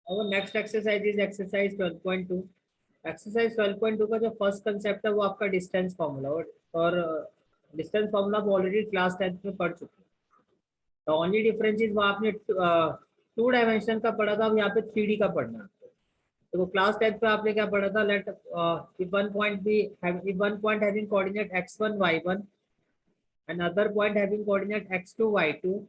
और next exercise is exercise 12.2। Exercise 12.2 का जो फर्स्ट कंसेप्ट है वो आपका डिस्टेंस फार्मूला, और डिस्टेंस फार्मूला आप ऑलरेडी क्लास 10th में पढ़ चुके हैं। द ओनली डिफरेंस इज वहाँ आपने 2 डायमेंशन का पढ़ा था, अब यहाँ पे 3D का पढ़ना है। तो क्लास 10th पे आपने क्या पढ़ा था, late if one point be if one point having coordinate x1 y1 and other point having coordinate x2 y2,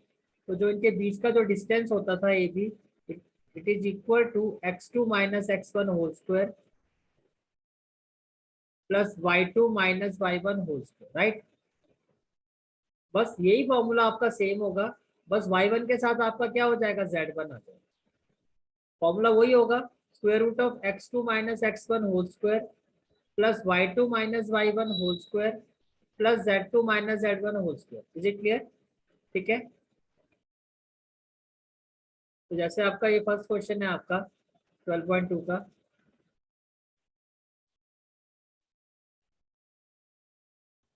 तो जो इनके बीच का जो डिस्टेंस होता था A B, it is equal to x2 minus x1 whole square plus y2 minus y1 whole square, right. बस यही formula आपका सेम होगा, बस y1 के साथ आपका क्या हो जाएगा, z1 आ जाएगा। फॉर्मूला वही होगा, square root of x2 minus x1 whole square plus y2 minus y1 whole square plus z2 minus z1 whole square. Is it clear? ठीक है, तो जैसे आपका ये फर्स्ट क्वेश्चन है आपका 12.2 का।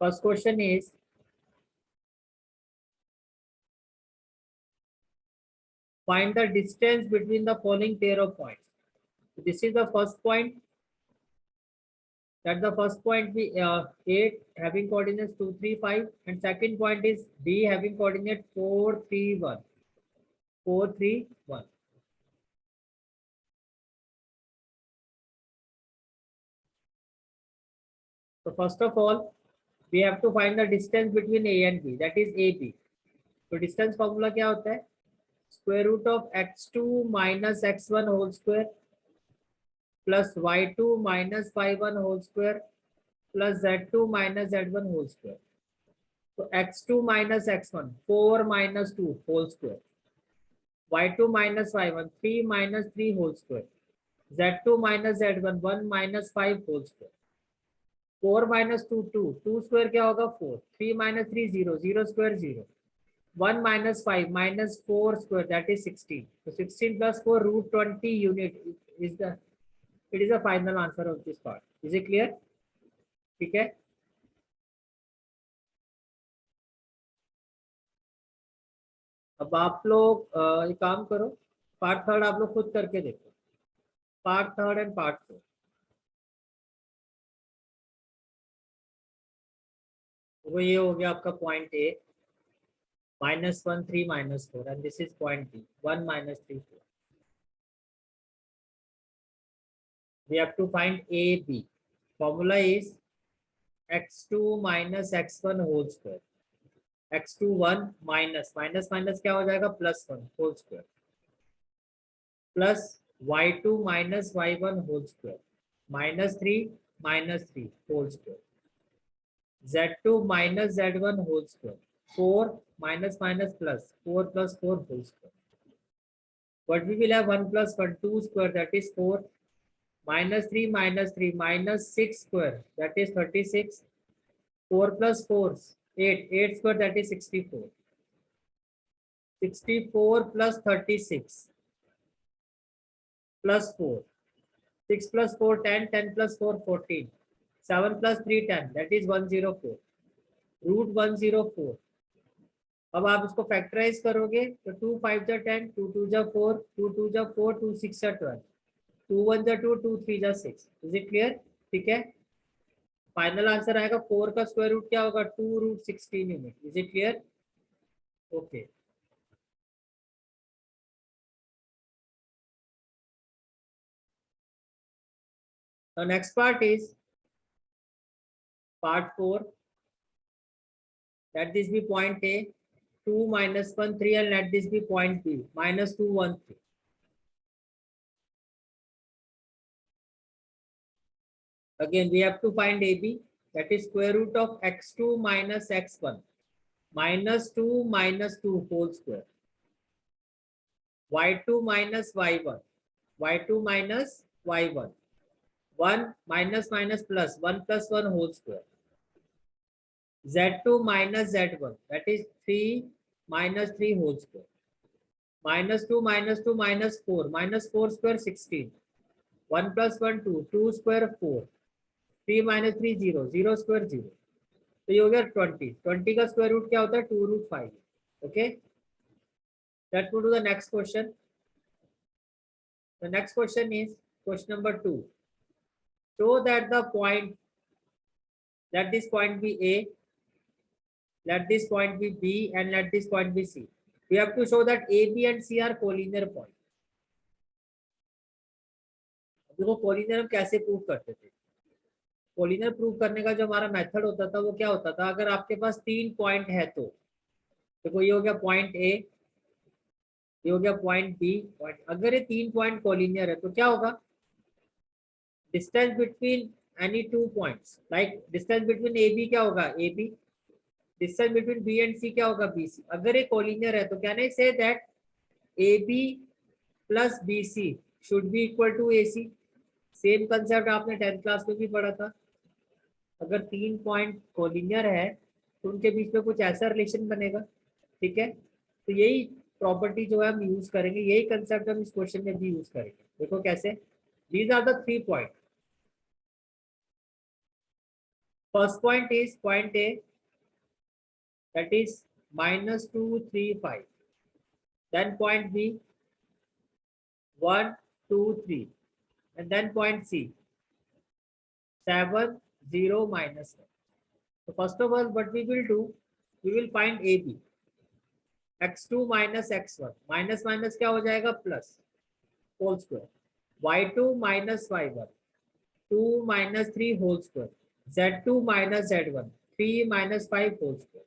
First question is find the distance between the following pair of points. So this is the first point, that the first point be A having coordinates 2 3 5, and second point is B having coordinate 4 3 1 4 3 1. So first of all we have to find the distance between A and B, that is AB. तो distance formula क्या होता है, square root of x2 minus x1 whole square plus y2 minus y1 whole square plus z2 minus z1 whole square. तो x2 minus x1 4 minus 2 whole square, y2 minus y1 3 minus 3 whole square, z2 minus z1 1 minus 5 whole square. 4 minus 2 2, 2 square क्या होगा 4, 3 minus 3 0, 0 square 0, 1 minus 5 minus 4 square, that is 16. So 16 plus 4 root 20 unit is the, it is the final answer of this part. Is it clear? ठीक है, अब आप लोग एक काम करो, पार्ट थर्ड आप लोग खुद करके देखो, part third and part four. वो ये हो गया आपका point A -1 3 -4, and this is point B 1 -3 4. We have to find AB. Formula is x2 minus x1 whole square, x2 1 minus minus minus क्या हो जाएगा +1 whole square plus y2 minus y1 whole square -3 whole square, z2 minus z1 whole square 4 minus minus plus 4 plus 4 whole square, but we will have 1 plus 1 2 square, that is 4, -3 minus 6 square, that is 36, 4 plus 4 8 square, that is 64, 64 plus 36 plus 4, 6 plus 4 10, 10 plus 4 14, 7 plus 3 10, that is 104, root 104। अब आप इसको factorise करोगे तो 2 5 जा 10, 2 2 जा 4, 2 2 जा 4, 2 6 जा 12, 2 1 जा 2, 2 3 जा 6। Is it clear? ठीक है, फाइनल आंसर आएगा 4 का स्क्वायर रूट क्या होगा 2 root 16 unit. Is it clear? Okay, the next part is part 4, let this be point A 2 minus 1 3, and let this be point B -2 1 3. Again we have to find AB, that is square root of x2 minus x1 -2 minus 2 whole square, y2 minus y1 y2 minus y1 1 minus minus plus 1 plus 1 whole square, z2 minus z1, that is 3 minus 3 whole square, -2 minus 4 minus 4 square 16, 1 plus 1 2, 2 square 4, 3 minus 3 0, 0 square 0। तो ये हो गया 20, 20 का square root क्या होता है 2 root 5। Okay, let's go to the next question. The next question is question number 2. Show that the point, let this point be A, let this point be B, and let this point be C. We have to show that A, B, and C are collinear point. देखो collinear हम कैसे prove करते थे? Collinear prove करने का जो हमारा method होता था वो क्या होता था, अगर आपके पास 3 पॉइंट है तो देखो ये हो गया पॉइंट ए, ये हो गया पॉइंट बी पॉइंट, अगर ये 3 पॉइंट कोलिनियर है तो क्या होगा, distance between any 2 points, like distance between A B क्या होगा, A B, distance between B and C क्या होगा, बी सी. अगर ये कोलिनियर है तो can I say that A B plus B C should be equal to A C. Same concept आपने 10th class में भी पढ़ा था. अगर 3 पॉइंट कोलिनियर है तो उनके बीच में कुछ ऐसा रिलेशन बनेगा. ठीक है, तो यही प्रॉपर्टी जो है हम यूज करेंगे, यही कंसेप्ट हम इस क्वेश्चन में भी यूज करेंगे. देखो कैसे, these are the 3 point. First point is point A, that is minus 2 3 5, then point B 1 2 3, and then point C 7 0 minus 1. So first of all what we will do, we will find AB. x2 minus x1, minus minus क्या हो जाएगा, plus whole square, y2 minus y1 2 minus 3 whole square, z2 minus z1 3 minus 5 whole square.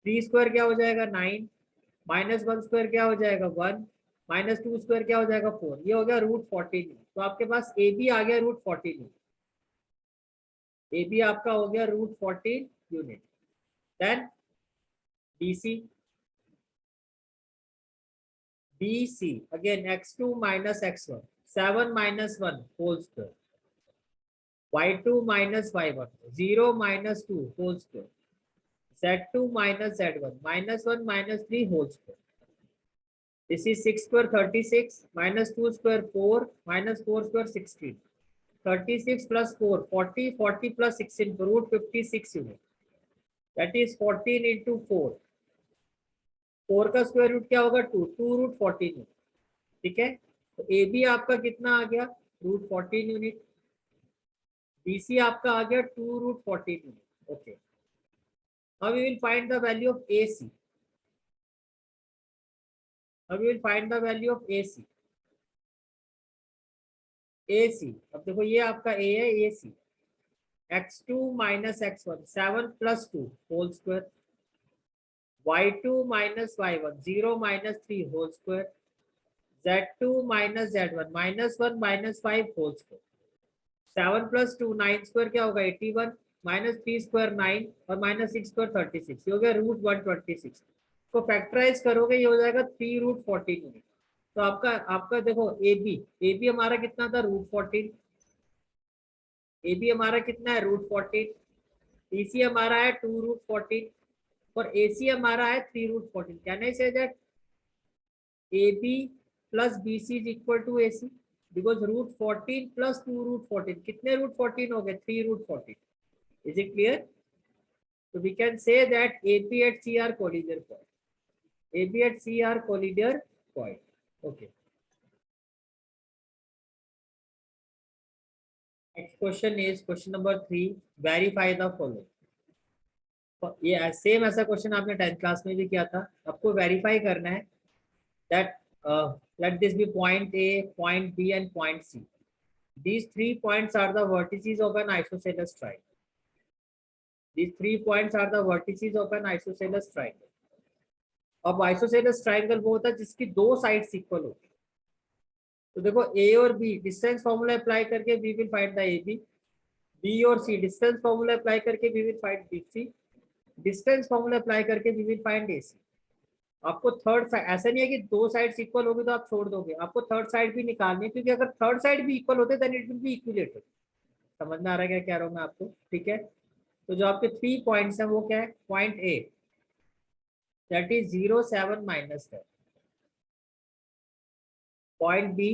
3 square क्या हो जाएगा 9, minus 1 square क्या हो जाएगा 1, minus 2 square क्या हो जाएगा 4. ये हो गया रूट 14. तो आपके पास ए बी आ गया रूट 14. ए बी आपका हो गया root 14 unit. Then B C, B C again x2 minus x1 7 minus 1 whole square, y2 minus y1 0 minus 2 whole square, z2 minus z1 minus 1 minus 3 whole square. This is 6 square 36 minus 2 square 4 minus 4 square 16. 36 plus 4 40, 40 plus 16 root 56 unit. That is 14 into 4. 4 का square root क्या होगा 2, 2 root 14 unit. ठीक है, तो A B आपका कितना आ गया root 14 unit, BC आपका आ गया 2 root 14 unit. Okay, now we will find the value of AC. Now we will find the value of AC. AC, अब देखो ये आपका A है, AC x2 minus x1 7 plus 2 whole square, y2 minus y1 0 minus 3 whole square, z2 minus z1 minus 1 minus 5 whole square. 7 plus 2 9 square क्या होगा 81, minus 3 square 9 और minus 6 square 36. ये हो गया रूट 126. को फैक्टराइज करोगे ये हो जाएगा 3 रूट 14 यूनिट. तो आपका आपका देखो ए बी हमारा कितना था रूट 14, ए बी हमारा कितना है रूट 14, बी सी हमारा है 2 रूट 14 और ए सी हमारा है 3 root 14. Can I say that A B plus B C is equal to A C, because root 14 plus 2 root 14 कितने रूट 14 हो गए 3 root 14. Is it clear? So we can say that AP at C are collinear point. AB at C are collinear point. Okay. Next question is question number 3. Verify the following. ये same ऐसा question आपने 10th class में भी किया था. आपको verify करना है that let this be point A, point B, and point C. These 3 points are the vertices of an isosceles triangle. These 3 points are the vertices of an isosceles triangle. अब isosceles triangle वो होता है जिसकी 2 sides equal होती है. तो देखो A और बी डिस्टेंस फॉर्मूला अप्लाई करके we will find the A B, B और सी डिस्टेंस फॉर्मूला अप्लाई करके we will find B C, distance formula apply करके we will find A C. आपको थर्ड साइड, ऐसा नहीं है कि 2 साइड्स इक्वल होगी तो आप छोड़ दोगे, आपको थर्ड साइड भी निकालनी है, क्योंकि अगर थर्ड साइड भी इक्वल होते then it will be equilateral. समझ में आ रहा है क्या कह रहा हूँ मैं आपको? ठीक है, तो जो आपके 3 पॉइंट्स हैं वो क्या है, point A that is 0 7 minus 10, point B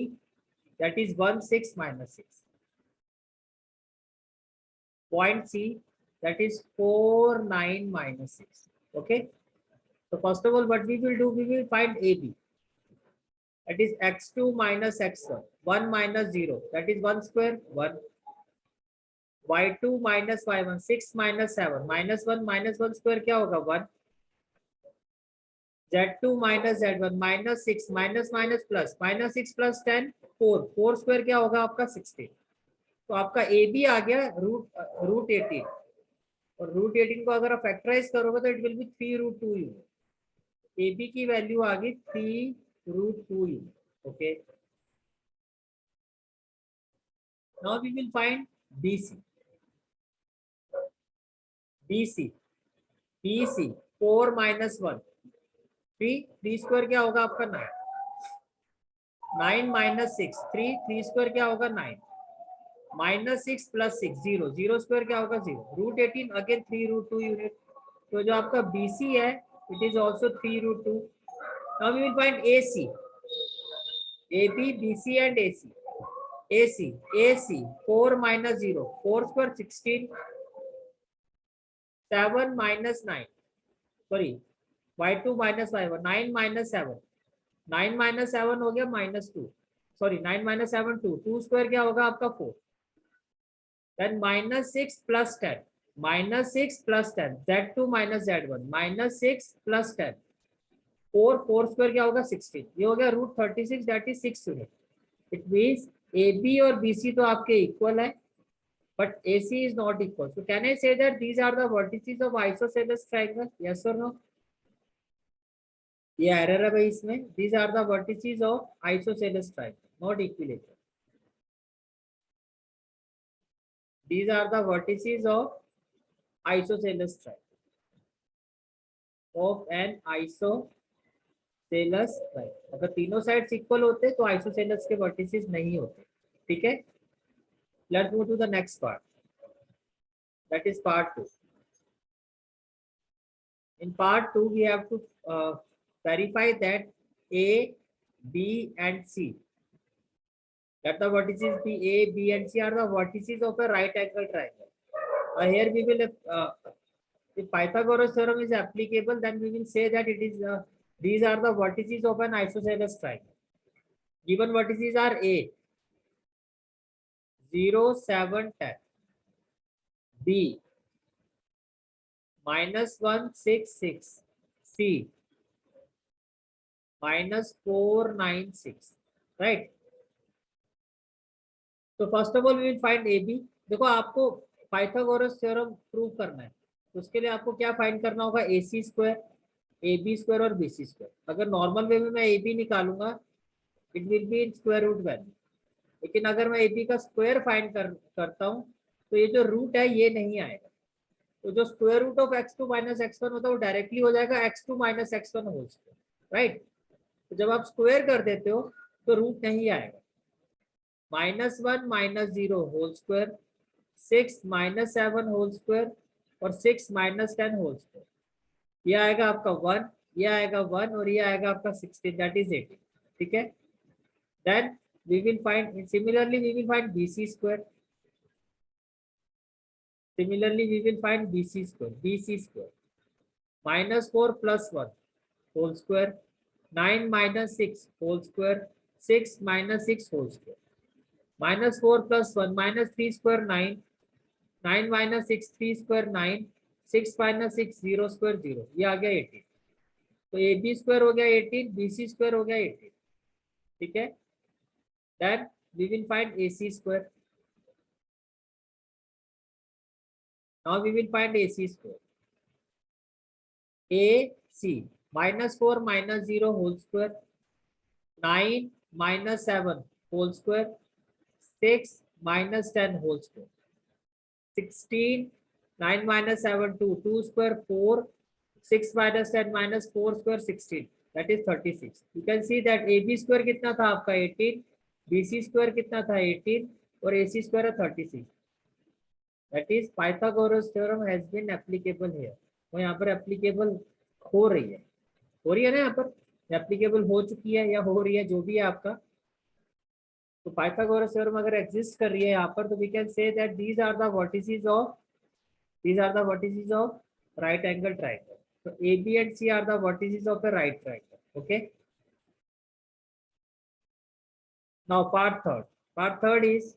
that is 1 6 minus 6, point C that is 4 9 minus 6. Okay, so first of all what we will do, we will find AB. that is x2 minus x1, 1 minus 0, that is 1 square, 1. y2 minus y1, 6 minus 7, minus 1 square क्या होगा 1. z2 minus z1, minus 6, minus minus plus, minus 6 plus 10, 4, 4 square क्या होगा आपका 16. तो आपका A B आ गया root 18, और root 18 को अगर आप फैक्टराइज करोगे तो it will be 3 root 2 u. A B की वैल्यू आ गई 3 रूट 2 यू. Okay, now we will find BC. BC 4 minus 1, 3 square क्या होगा आपका 9. 9 minus 6, 3 स्क्वायर क्या होगा 9. minus 6 plus 6, 0, 0 स्क्वायर क्या होगा 0. Root 18 again 3 root 2 unit. तो जो आपका BC है it is also 3 root 2. Now we will find AC. AB, BC and AC. AC 4 minus 0, 4 square 16, 7 minus 9, sorry y2 minus y1, 9 minus 7, 9 minus 7 हो गया minus 2, sorry 9 minus 7 2, 2 square क्या होगा आपका 4. then minus 6 plus 10, minus 6 plus 10, z2 minus z1, minus 6 plus 10, 4 square क्या होगा 16. ये हो गया root 36, that is 6 unit. It means AB और BC तो आपके इक्वल है, but AC is not equal. So can I say that these are the vertices of isosceles triangle? Yes or no? ये एरर है भाई इसमें. These are the vertices of isosceles triangle, not equilateral. These are the vertices of isosceles triangle, of an isosceles triangle. अगर तीनों sides equal होते तो isosceles के vertices नहीं होते. ठीक है, let's move to the next part. That is part 2. In part 2 we have to verify that A, B and C, that the vertices A, B and C are the vertices of a right angle triangle. Here we will, if Pythagoras theorem is applicable, then we will say that it is these are the vertices of an isosceles triangle. Given vertices are A, 0, 7, 10, B, -1, 6, 6, C, -4, 9, 6, right? तो first of all we will find AB. देखो आपको Pythagoras theorem prove करना है, तो उसके लिए आपको क्या फाइंड करना होगा, AC स्क्वायर, AB स्क्वायर और BC स्क्वायर. अगर नॉर्मल वे में मैं AB निकालूंगा it will be in square root value, लेकिन अगर मैं AB का स्क्वायर फाइंड करता हूँ तो ये जो रूट है ये नहीं आएगा. तो जो square root of x2 minus x1 होता है वो डायरेक्टली हो जाएगा x2 minus x1 whole square, right. तो जब आप स्क्वायर कर देते हो तो रूट नहीं आएगा. -1 minus 0 whole square, 6 minus 7 whole square और 6 minus 10 होल स्क्वायर. ये आएगा आपका 1, ये आएगा 1 और ये आएगा आपका 16, दैट इज 18. ठीक है, then we will find, similarly we will find BC square. Similarly we will find BC square. -4 plus 1 whole square, 9 minus 6 whole square, 6 minus 6 whole square. -4 plus 1, -3 square 9, 9 minus 6 3 square 9, 6 minus 6 0 square 0. ये आ गया 18. तो AB square हो गया 18, BC square हो गया 18. ठीक है, then we will find AC square. Now we will find AC square. AC -4 minus 0 whole square, 9 minus 7 whole square, 6 minus 10 whole square, 16, 9 minus 7 2, 2 square 4, 6 minus 10 minus 4 square 16, that is 36. You can see that AB square कितना था आपका 18, BC square कितना था 18 और AC square है 36. That is Pythagoras theorem has been applicable here. वो यहाँ पर एप्लीकेबल हो रही है ना, यहाँ पर एप्लीकेबल हो चुकी है या हो रही है, जो भी है आपका. तो पाइथागोरस थ्योरम अगर एग्जिस्ट कर रही है यहाँ पर, तो we can say that these are the vertices of right angle triangle. So AB and C are the vertices of a right triangle. Okay. Now part third. Part third is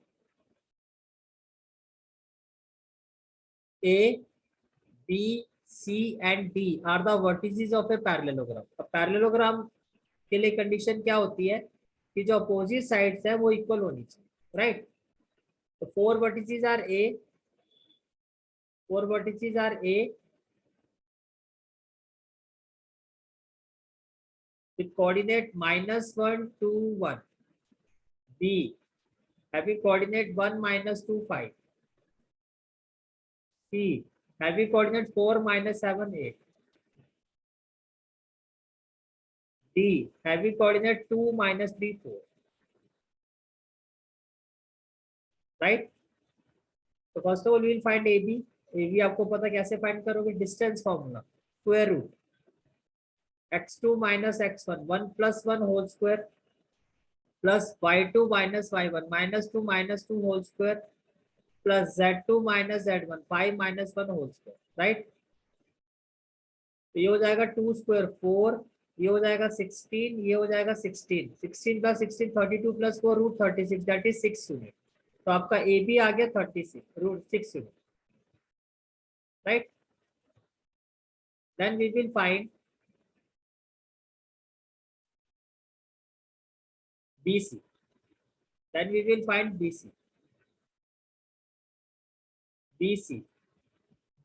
A, B, C and D are the vertices of a parallelogram. अब parallelogram के लिए condition क्या होती है कि जो opposite sides है वो इक्वल होनी चाहिए, राइट? तो four vertices are A with coordinate -1, 2, 1. B having coordinate 1, -2, 5. C having coordinate 4, -7, 8. D having coordinate 2, -3, 4. Right? तो first of all we will find AB. AB आपको पता कैसे फाइंड करोगे? Distance formula, square root x2 - x1, 1 + 1 whole square plus y2 - y1, -2 - 2 whole square plus z2 - z1, 5 - 1 whole square, right? तो ये हो जाएगा 2 square 4, ये हो जाएगा 16, ये हो जाएगा 16, 16 + 16 32 + 4 √36, दैट इज 6 यूनिट. तो आपका ए बी आ गया 36 √6 unit, right? Then we will find BC. Then we will find BC. BC.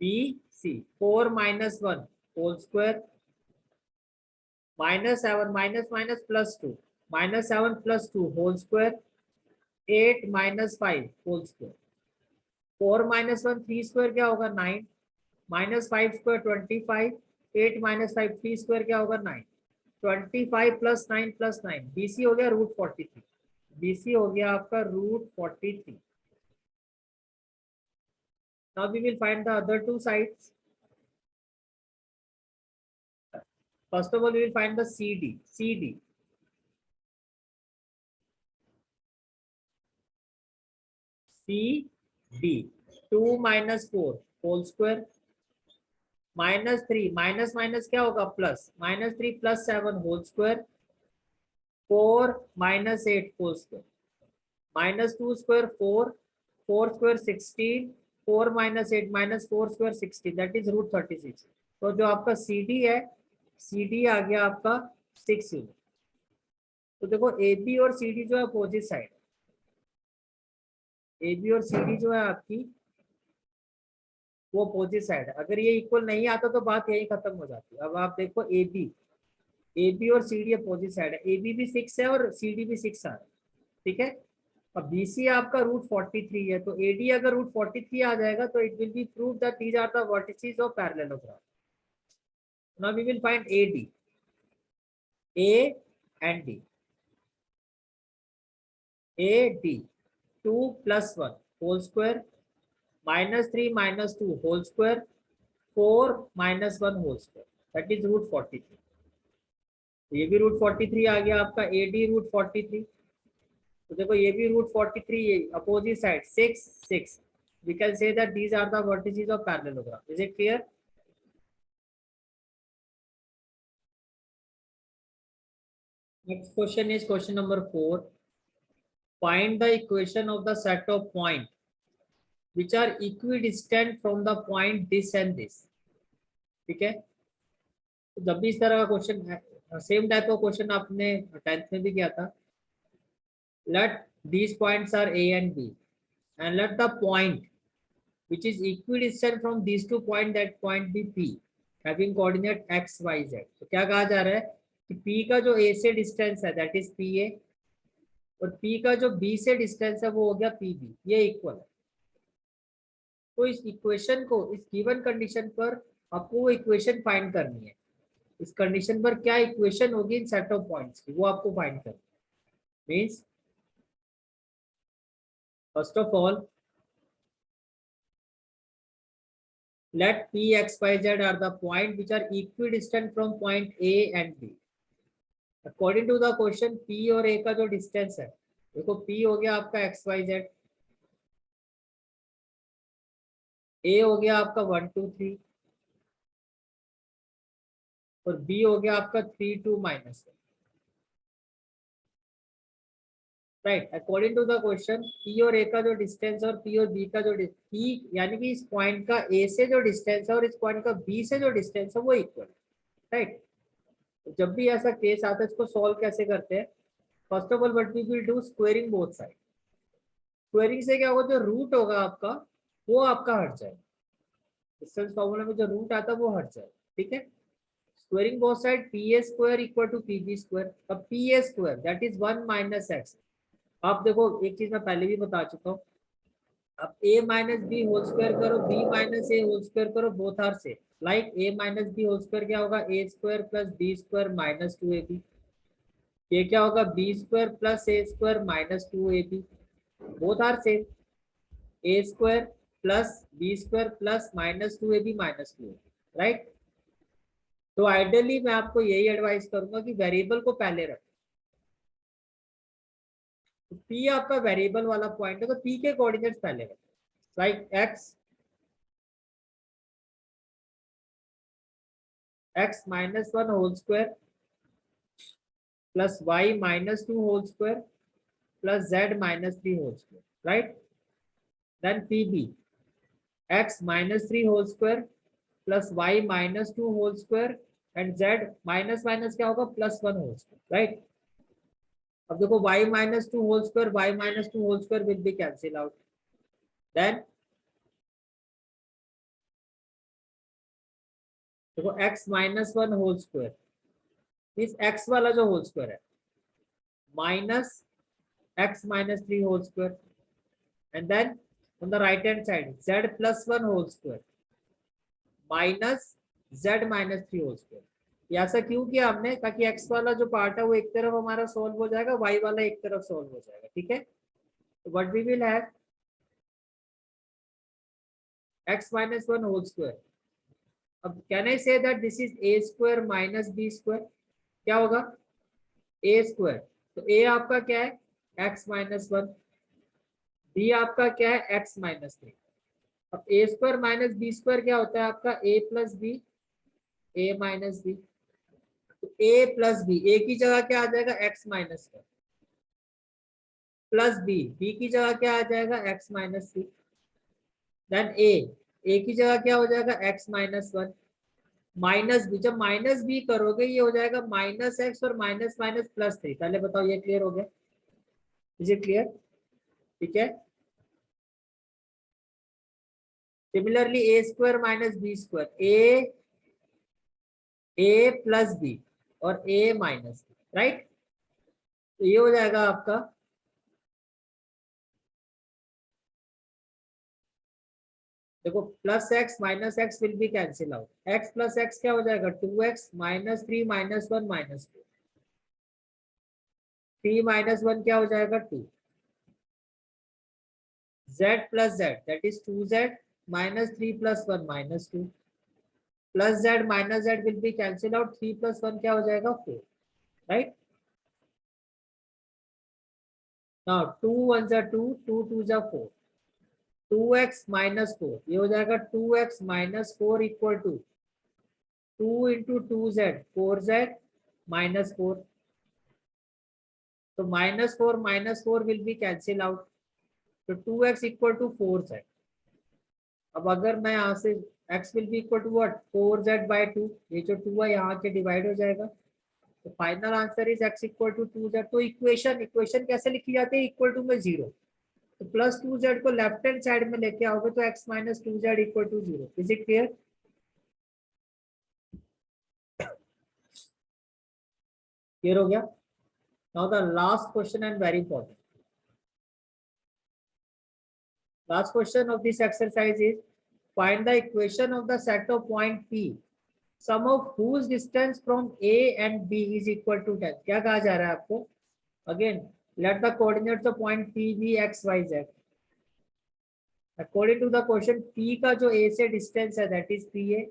BC. 4 - 1 whole square -7 minus +2 -7 + 2 whole square 8 - 5 whole square. 4 - 1 3 square क्या होगा 9 -5 square 25 8 - 5 3 square क्या होगा 9 25 + 9 + 9 BC हो गया √43. BC हो गया आपका √43. Now we will find the other two sides. First of all, we will find the CD. CD. CD. 2 - 4 whole square -3 minus क्या होगा plus -3 + 7 whole square 4 - 8 whole square -2 square 4 4 square 16 4 - 8 -4 square 60 that is √36. तो जो आपका CD है CD आ गया आपका 6 unit. तो देखो AB और CD जो है अपोजिट साइड, AB और CD जो है आपकी वो अपोजिट साइड है. अगर ये इक्वल नहीं आता तो बात यही खत्म हो जाती है. अब आप देखो AB और CD अपोजिट साइड है. AB भी 6 है और CD भी 6 आ रहा है, ठीक है? अब BC आपका √43 है, तो AD अगर √43 आ जाएगा तो it will be prove that these are the vertices of parallelogram. Now we will find AD. A and D. AD 2 + 1 whole square -3 - 2 whole square 4 - 1 whole square that is √43. ये भी √43 आ गया आपका AD √43. तो देखो ये भी √43 opposite side 6 6. We can say that these are the vertices of parallelogram. Is it clear? Next question is question number 4. Find the equation of the set of points which are equidistant from the point this and this. ठीक है? तो जब भी इस तरह का question है, same type का क्वेश्चन आपने 10th में भी किया था. Let these points are A and B and let the point which is equidistant from these two points, that point be P having coordinate x y z. तो क्या कहा जा रहा है कि P का जो A से डिस्टेंस है दैट इज PA और P का जो B से डिस्टेंस है वो हो गया PB. ये इक्वल है. तो इस इक्वेशन को इस गिवन कंडीशन पर आपको वो इक्वेशन फाइंड करनी है. इस कंडीशन पर क्या इक्वेशन होगी इन सेट ऑफ पॉइंट्स की, वो आपको फाइंड करनी है. Means first of all let P x y z are the point which are equidistant from point A and B. According to the question P और A का जो distance है, देखो P हो गया आपका x y z, A हो गया आपका 1 2 3 और B हो गया आपका 3 2 -1. Right, according to the question P और ए का जो डिस्टेंस और पी और बी का जो पी यानी कि इस पॉइंट का ए से जो डिस्टेंस है और इस पॉइंट का बी से जो डिस्टेंस है वो इक्वल, राइट। जब भी ऐसा केस आता है इसको सॉल्व कैसे करते हैं? First of all what we will do, squaring both side. Squaring से क्या होगा, जो रूट होगा आपका वो आपका हट जाएगा, डिस्टेंस फार्मूला में जो रूट आता है वो हट जाएगा, ठीक है। Squaring both side, P A square equal to P B square. अब P A square that is 1 minus X. आप देखो एक चीज मैं पहले भी बता चुका हूँ, अब a minus B whole square करो, b minus A whole square करो, both are same. Like a minus B whole square क्या होगा, A square plus B square minus 2ab। ये क्या होगा, B square plus A square minus 2ab, both are same. A square plus B square plus minus 2ab minus 2ab, right. तो ideally मैं आपको यही advice करूंगा कि वेरिएबल को पहले रखें। तो p आपका वेरिएबल वाला पॉइंट है तो p के कोऑर्डिनेट्स पहले रखें, like x minus 1 whole square plus y minus 2 whole square plus z minus 3 whole square, right. Then pb x minus 3 whole square plus y minus 2 whole square and z minus minus क्या होगा, plus 1 whole square, right. अब देखो y minus 2 whole square, y minus 2 whole square will be cancel out. Then देखो x minus 1 whole square means x वाला जो whole square है minus x minus 3 whole square and then on the right hand side z plus 1 whole square minus z minus 3 whole square। ये ऐसा क्यों किया हमने, ताकि x वाला जो पार्ट है वो एक तरफ हमारा सॉल्व हो जाएगा, y वाला एक तरफ सॉल्व हो जाएगा, ठीक है। तो what we will have x minus 1 whole square। अब can I say that this is a square minus b square, क्या होगा a स्क्वायर। तो a आपका क्या है, x माइनस 1, b आपका क्या है, x माइनस 3। अब ए स्क्वायर माइनस बी स्क्वायर क्या होता है आपका, ए प्लस बी, ए माइनस बी। तो ए प्लस बी, ए की जगह क्या आ जाएगा, x minus 1 plus B, B की जगह क्या आ जाएगा, एक्स माइनस 3। देन ए की जगह क्या हो जाएगा, एक्स माइनस 1 माइनस बी। जब माइनस बी करोगे ये हो जाएगा माइनस एक्स और माइनस माइनस प्लस 3। पहले बताओ ये क्लियर हो गया, इज इट क्लियर, ठीक है। सिमिलरली ए स्क्वायर माइनस बी स्क्वायर, ए प्लस बी और ए माइनस बी, राइट। तो ये हो जाएगा आपका देखो plus x minus x will be cancel out, x plus x क्या हो जाएगा, 2x minus 3 minus 1 minus 2, 3 minus 1 क्या हो जाएगा 2, z plus Z that is 2z minus 3 plus 1 minus 2 plus z minus z will be cancel out, 3 plus 1 क्या हो जाएगा 4, right. Now 2 1 जा 2, 2 2 जा 4, 2x माइनस 4 ये हो जाएगा 2x minus 4 equal to 2 into 2z 4z minus 4। तो minus four will be cancel out, तो 2x इक्वल टू 4z। अब अगर मैं यहाँ से x will be equal to what, 4z by 2, ये जो 2 है यहाँ के डिवाइड हो जाएगा। तो final answer is x equal to 2z। तो इक्वेशन कैसे लिखी जाती है, इक्वल टू में 0, तो प्लस 2z को लेफ्ट हैंड साइड में लेके आओगे तो x minus 2z equal to 0। Is it clear, clear हो गया। Now the last question and very important, last question of this exercise is find the equation of the set of point P, sum of whose distance from A and B is equal to 10। क्या कहा जा रहा है आपको, again let the coordinates of point P be x y z। according to the question P का जो A से distance है that is PA,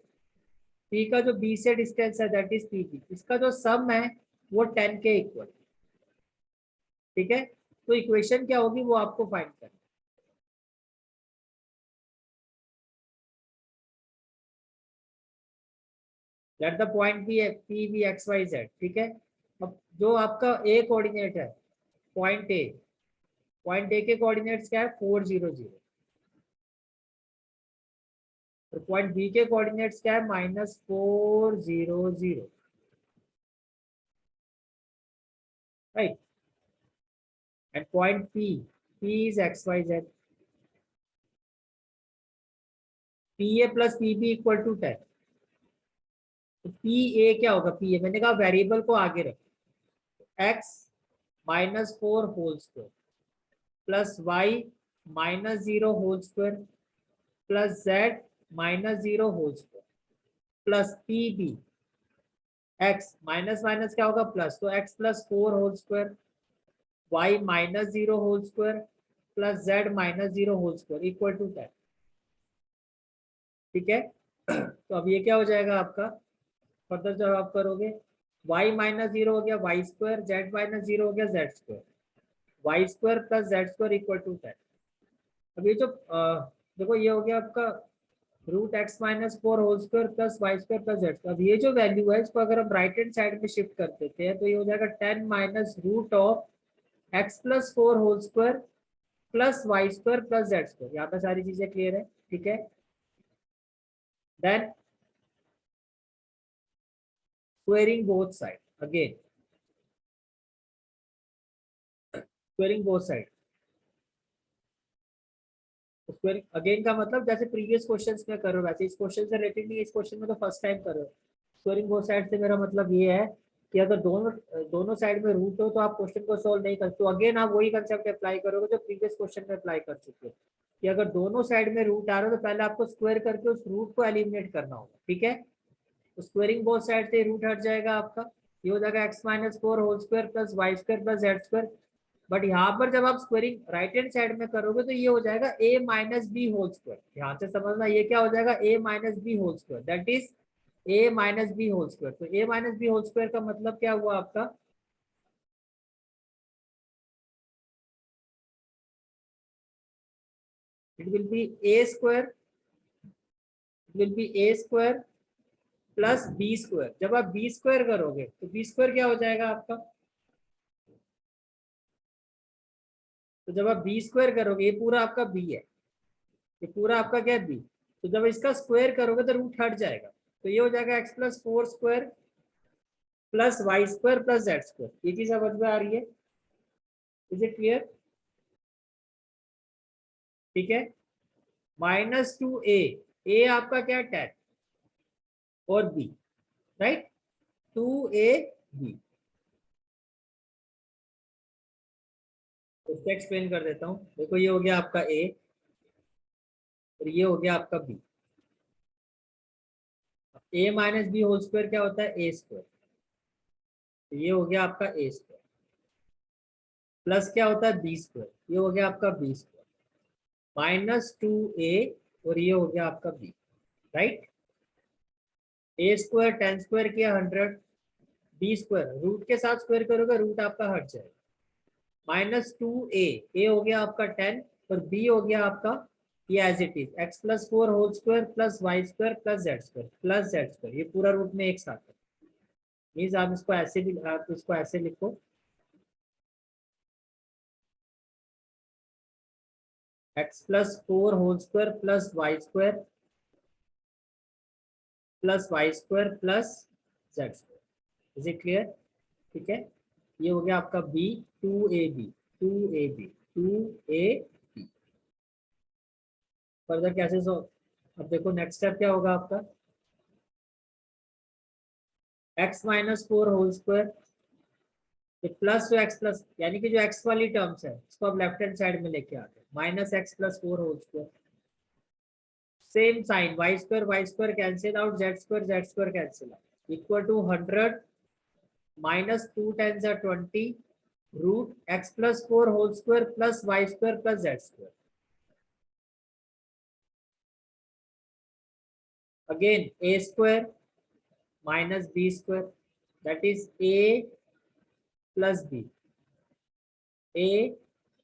P का जो B से distance है that is PB, इसका जो sum है वो 10 के इक्वल, ठीक है। तो इक्वेशन क्या होगी वो आपको फाइंड करना। Let the point be P be x y z, ठीक है। अब जो आपका ए कोऑर्डिनेट है पॉइंट ए, पॉइंट ए के कोऑर्डिनेट्स क्या है 400 और पॉइंट बी के कोऑर्डिनेट्स क्या है -400, right. And point P is XYZ, PA plus PB equal to 10। तो PA क्या होगा, PA मैंने कहा वेरिएबल को आगे रखो, x -4 whole square plus y -0 whole square plus z -0 whole square plus PB, x minus minus क्या होगा प्लस, तो x +4 whole square y -0 whole square plus z -0 whole square equal to 10। ठीक है। तो अब ये क्या हो जाएगा आपका, फर्दर जब आप करोगे y -0 हो गया y स्क्वायर, z -0 हो गया z square, y square plus z square equal to 10। अब ये जो देखो ये हो गया आपका √x -4 whole square plus y square plus z. अब ये जो वैल्यू है इसको अगर हम राइट हैंड साइड में शिफ्ट कर देते हैं तो ये हो जाएगा 10 minus √x +4 whole square plus y square plus z square. यहाँ पे सारी चीजें क्लियर है, ठीक है। Then squaring both side, again squaring both side. Squaring again का मतलब जैसे प्रीवियस क्वेश्चंस में करो वैसे इस क्वेश्चन से रिलेटेड नहीं, इस क्वेश्चन में तो फर्स्ट टाइम करो। स्क्वेयरिंग बोथ साइड से मेरा मतलब ये है कि अगर दोनों दोनों साइड में रूट हो तो आप क्वेश्चन को सॉल्व नहीं कर, तो अगेन आप वही कंसेप्ट अप्लाई करोगे जो प्रीवियस क्वेश्चन में अप्लाई कर चुके हो कि अगर दोनों साइड में रूट आ रहा हो तो पहले आपको स्क्वायर करके उस रूट को एलिमिनेट करना होगा, ठीक है। तो स्क्वेयरिंग बोथ साइड से रूट हट जाएगा आपका, ये हो जाएगा x -4 whole square plus y square plus z square. But यहाँ पर जब आप स्क्वेयरिंग राइट हैंड साइड में करोगे तो ये हो जाएगा a - b होल स्क्वायर। ध्यान से समझना ये क्या हो जाएगा a - b whole square, that is a - b whole square. तो a - b होल स्क्वायर का मतलब क्या हुआ आपका, it will be a square, it will be a square plus b square. जब आप b स्क्वायर करोगे तो b स्क्वायर क्या हो जाएगा आपका, तो जब आप b स्क्वायर करोगे ये पूरा आपका b है, ये पूरा आपका क्या है b, तो जब इसका स्क्वायर करोगे तो रूट हट जाएगा, तो ये हो जाएगा x +4 square plus y square plus z square. ये चीज समझ में आ रही है, इज इट क्लियर, ठीक है। -2a, a आपका क्या है 10 और b, राइट, 2ab। इसको एक्सप्लेन कर देता हूँ, देखो ये हो गया आपका a और ये हो गया आपका b। a - b whole square क्या होता है a स्क्वायर, तो ये हो गया आपका a स्क्वायर प्लस क्या होता है b स्क्वायर, ये हो गया आपका b स्क्वायर -2a और ये हो गया आपका b, right. a square 10 square किया 100, b स्क्वायर रूट के साथ स्क्वायर करोगे रूट आपका हट जाएगा, -2a, a हो गया आपका 10 और b हो गया आपका ये as it is x +4 whole square plus y square plus z square plus z square, ये पूरा रूट में एक साथ है। मीन्स आप इसको ऐसे भी, आप इसको ऐसे लिखो x +4 whole square plus y square plus z square. Is it clear, ठीक है। ये हो गया आपका b, 2ab 2ab 2ab। Further कैसे सो, अब देखो नेक्स्ट स्टेप क्या होगा आपका, x -4 होल स्क्वायर प्लस जो x प्लस यानी कि जो x वाली टर्म्स है इसको आप लेफ्ट हैंड साइड में लेके आते हैं, -x +4 whole square, same sign y square cancel out, z square cancel out equal to 100 -2 × 20 √x +4 whole square plus y square plus z square. Again a square minus b square, that is a plus b, a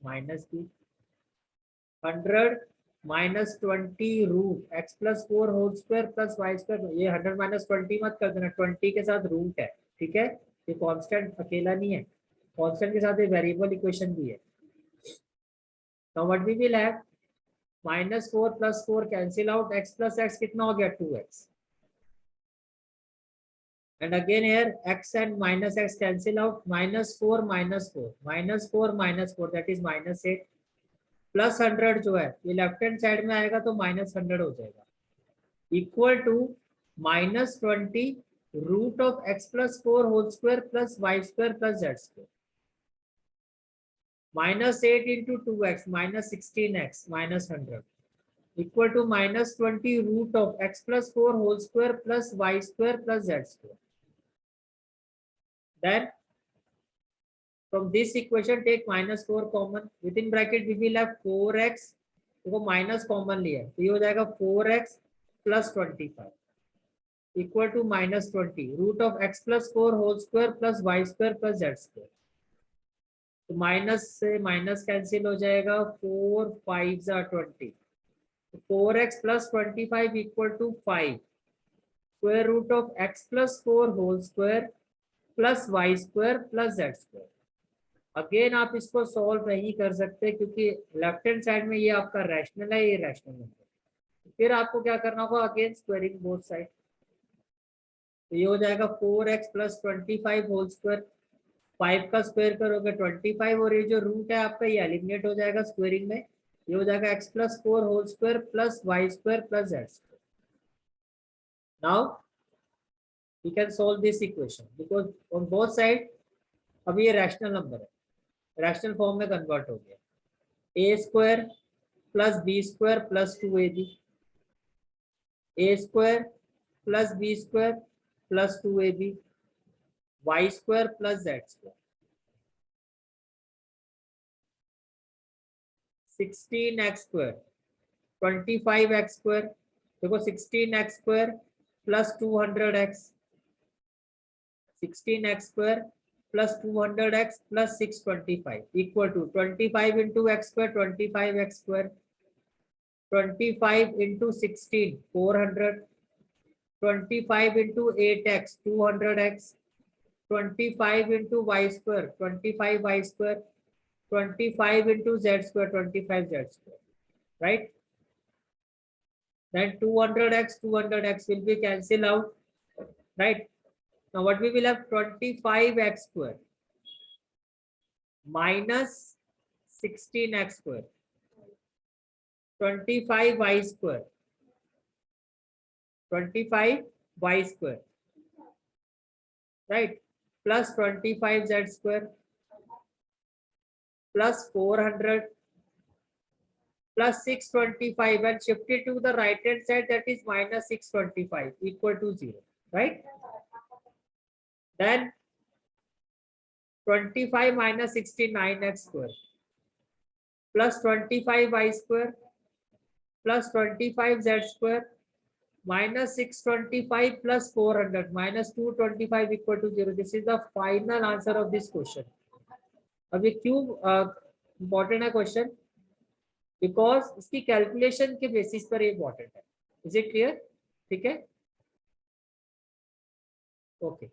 minus b, 100 -20 √x +4 whole square plus y square. ये 100 -20 मत कर देना, 20 के साथ root है, ठीक है। ये कांस्टेंट अकेला नहीं है, कांस्टेंट के साथ एक वेरिएबल इक्वेशन भी है। Now what we will have, -4 + 4 cancel out, x + x कितना हो गया 2x, and again here x and -x cancel out, -4 -4 -4 that is -8 plus 100 जो है ये लेफ्ट हैंड साइड में आएगा तो -100 हो जाएगा, equal to -20 root of x + 4 whole square plus y square plus z square, -8 into 2x -16x -100 equal to -20 root of x + 4 whole square plus y square plus z square. Then from this equation take -4 common, within bracket we will have 4x, देखो minus common लिया तो ये हो जाएगा 4x + 25 equal to -20 root of x + 4 whole square plus y square plus z square, तो minus से minus cancel हो जाएगा, 4 5 20, 4x + 25 equal to 5 square root of x + 4 whole square plus y square plus z square. Again आप इसको solve नहीं कर सकते क्योंकि लेफ्ट हैंड साइड में ये आपका रैशनल है, ये रैशनल नंबर, फिर आपको क्या करना होगा, अगेन स्क्वायरिंग बोथ साइड, तो ये हो जाएगा 4x + 25 होल स्क्वायर, 5 का स्क्वायर करोगे 25 और ये जो रूट है आपका ये एलिमिनेट हो जाएगा स्क्वायरिंग में, ये हो जाएगा x + 4 whole square plus y square plus z square. Now we can solve this equation because on both side अभी ये रैशनल नंबर है, रैशनल फॉर्म में कन्वर्ट हो गया, a² + b² + 2ab, a² + b² + 2ab, y² + z², 16x² 25x², देखो 16x² + 200x, 16x² + 200x + 625 equal to 25 into x² 25x², 25 into 16 400, 25 into 8x 200x, 25 into y² 25y², 25 into z² 25z², right? Then 200x will be cancelled out, right? Now what we will have, 25x² minus 16x², 25y², 25y², right, plus 25z² plus 400 plus 625 and shift it to the right hand side, that is -625 equal to 0, right? Then 25 minus 69x² plus 25y² plus 25z² minus 625 plus 400 minus 225 equal to 0. This is the final answer of this question. अब ये क्यों important है question, because इसकी calculation के basis पर ये important है। Is it clear? ठीक है, ओके।